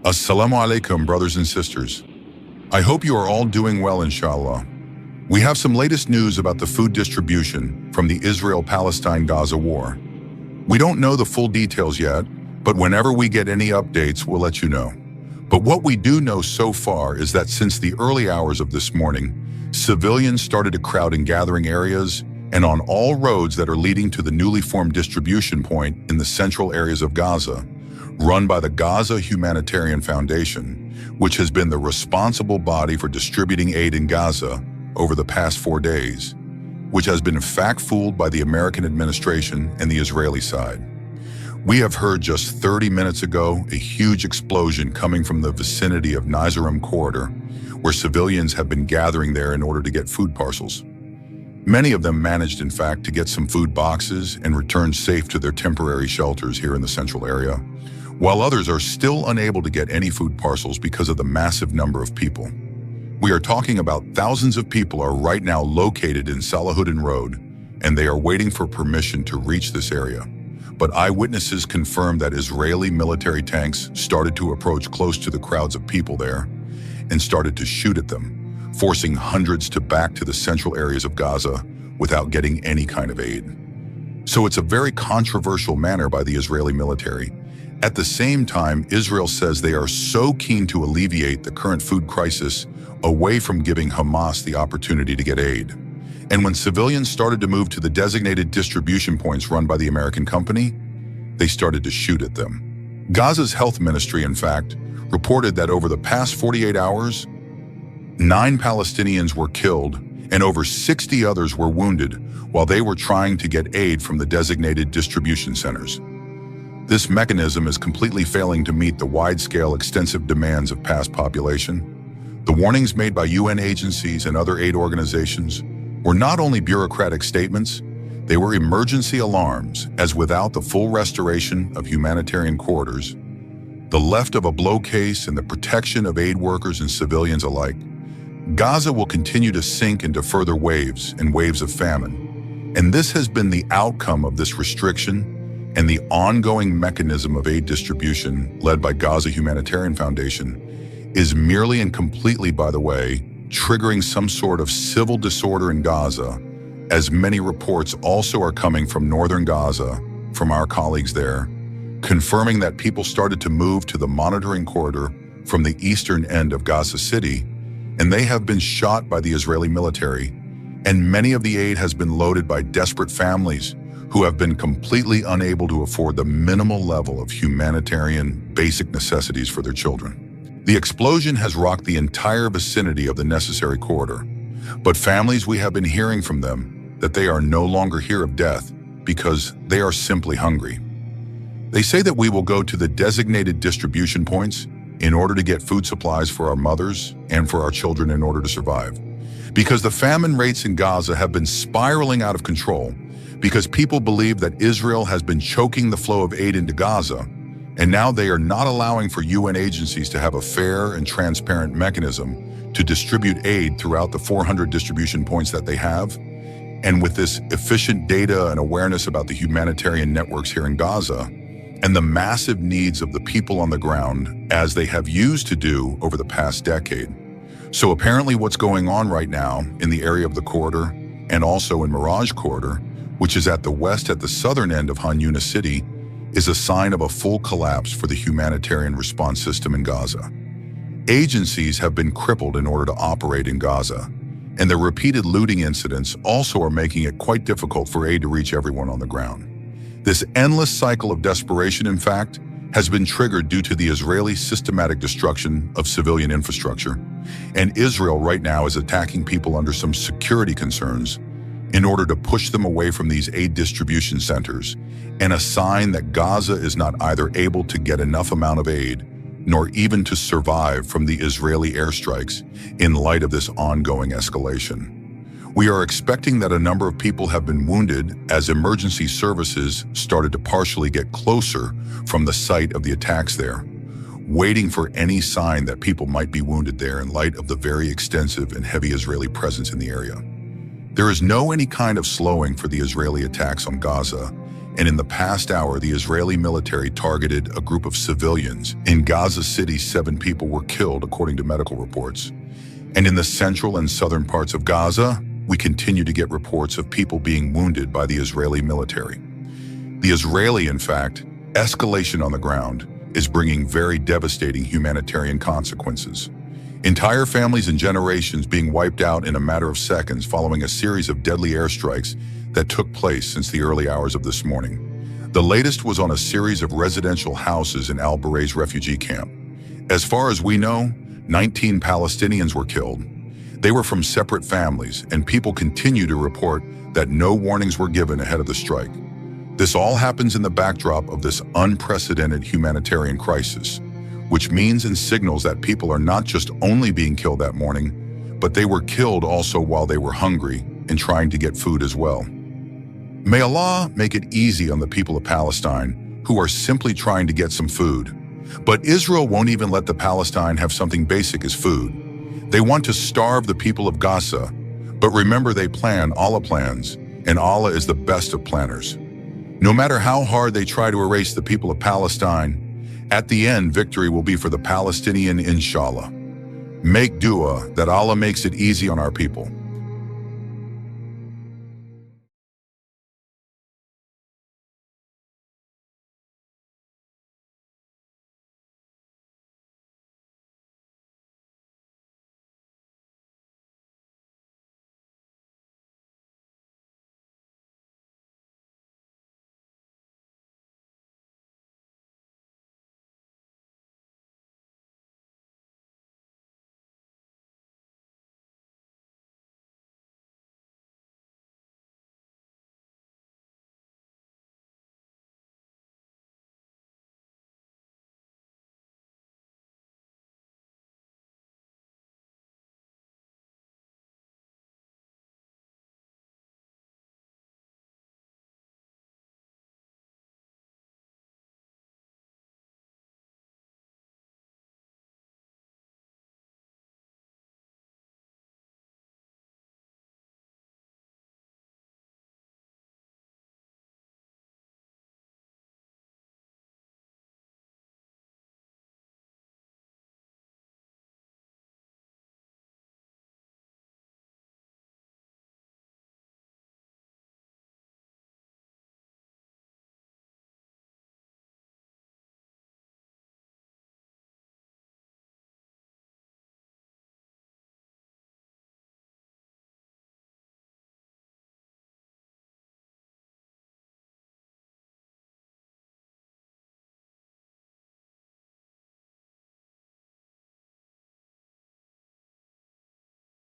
Assalamu alaikum, brothers and sisters. I hope you are all doing well, inshallah. We have some latest news about the food distribution from the Israel-Palestine-Gaza war. We don't know the full details yet, but whenever we get any updates, we'll let you know. But what we do know so far is that since the early hours of this morning, civilians started to crowd in gathering areas and on all roads that are leading to the newly formed distribution point in the central areas of Gaza, run by the Gaza Humanitarian Foundation, which has been the responsible body for distributing aid in Gaza over the past 4 days, which has been fact-fooled by the American administration and the Israeli side. We have heard just 30 minutes ago a huge explosion coming from the vicinity of Nizarim corridor, where civilians have been gathering there in order to get food parcels. Many of them managed, in fact, to get some food boxes and return safe to their temporary shelters here in the central area, while others are still unable to get any food parcels because of the massive number of people. We are talking about thousands of people are right now located in Salahuddin Road, and they are waiting for permission to reach this area. But eyewitnesses confirmed that Israeli military tanks started to approach close to the crowds of people there and started to shoot at them, forcing hundreds to back to the central areas of Gaza without getting any kind of aid. So it's a very controversial manner by the Israeli military. At the same time, Israel says they are so keen to alleviate the current food crisis away from giving Hamas the opportunity to get aid. And when civilians started to move to the designated distribution points run by the American company, they started to shoot at them. Gaza's health ministry, in fact, reported that over the past 48 hours, 9 Palestinians were killed and over 60 others were wounded while they were trying to get aid from the designated distribution centers. This mechanism is completely failing to meet the wide-scale, extensive demands of past population. The warnings made by UN agencies and other aid organizations were not only bureaucratic statements, they were emergency alarms, as without the full restoration of humanitarian corridors, the left of a blow case and the protection of aid workers and civilians alike, Gaza will continue to sink into further waves and waves of famine. And this has been the outcome of this restriction and the ongoing mechanism of aid distribution led by Gaza Humanitarian Foundation is merely and completely, by the way, triggering some sort of civil disorder in Gaza, as many reports also are coming from northern Gaza, from our colleagues there, confirming that people started to move to the monitoring corridor from the eastern end of Gaza City, and they have been shot by the Israeli military, and many of the aid has been loaded by desperate families who have been completely unable to afford the minimal level of humanitarian basic necessities for their children. The explosion has rocked the entire vicinity of the necessary corridor, but families, we have been hearing from them that they are no longer here of death because they are simply hungry. They say that we will go to the designated distribution points in order to get food supplies for our mothers and for our children in order to survive. Because the famine rates in Gaza have been spiraling out of control, because people believe that Israel has been choking the flow of aid into Gaza, and now they are not allowing for UN agencies to have a fair and transparent mechanism to distribute aid throughout the 400 distribution points that they have. And with this efficient data and awareness about the humanitarian networks here in Gaza, and the massive needs of the people on the ground, as they have used to do over the past decade. So apparently what's going on right now in the area of the corridor, and also in Mirage Corridor, which is at the southern end of Han Yunis City, is a sign of a full collapse for the humanitarian response system in Gaza. Agencies have been crippled in order to operate in Gaza, and the repeated looting incidents also are making it quite difficult for aid to reach everyone on the ground. This endless cycle of desperation, in fact, has been triggered due to the Israeli systematic destruction of civilian infrastructure, and Israel right now is attacking people under some security concerns in order to push them away from these aid distribution centers, and a sign that Gaza is not either able to get enough amount of aid, nor even to survive from the Israeli airstrikes in light of this ongoing escalation. We are expecting that a number of people have been wounded as emergency services started to partially get closer from the site of the attacks there, waiting for any sign that people might be wounded there in light of the very extensive and heavy Israeli presence in the area. There is no any kind of slowing for the Israeli attacks on Gaza, And in the past hour, the Israeli military targeted a group of civilians. In Gaza City, 7 people were killed, according to medical reports. And in the central and southern parts of Gaza, we continue to get reports of people being wounded by the Israeli military. The Israeli, in fact, escalation on the ground is bringing very devastating humanitarian consequences. Entire families and generations being wiped out in a matter of seconds following a series of deadly airstrikes that took place since the early hours of this morning. The latest was on a series of residential houses in Al-Baray's refugee camp. As far as we know, 19 Palestinians were killed. They were from separate families, and people continue to report that no warnings were given ahead of the strike. This all happens in the backdrop of this unprecedented humanitarian crisis, which means and signals that people are not just only being killed that morning, but they were killed also while they were hungry and trying to get food as well. May Allah make it easy on the people of Palestine who are simply trying to get some food. But Israel won't even let the Palestine have something basic as food. They want to starve the people of Gaza, but remember they plan, Allah plans, and Allah is the best of planners. No matter how hard they try to erase the people of Palestine, at the end, victory will be for the Palestinian, inshallah. Make dua that Allah makes it easy on our people.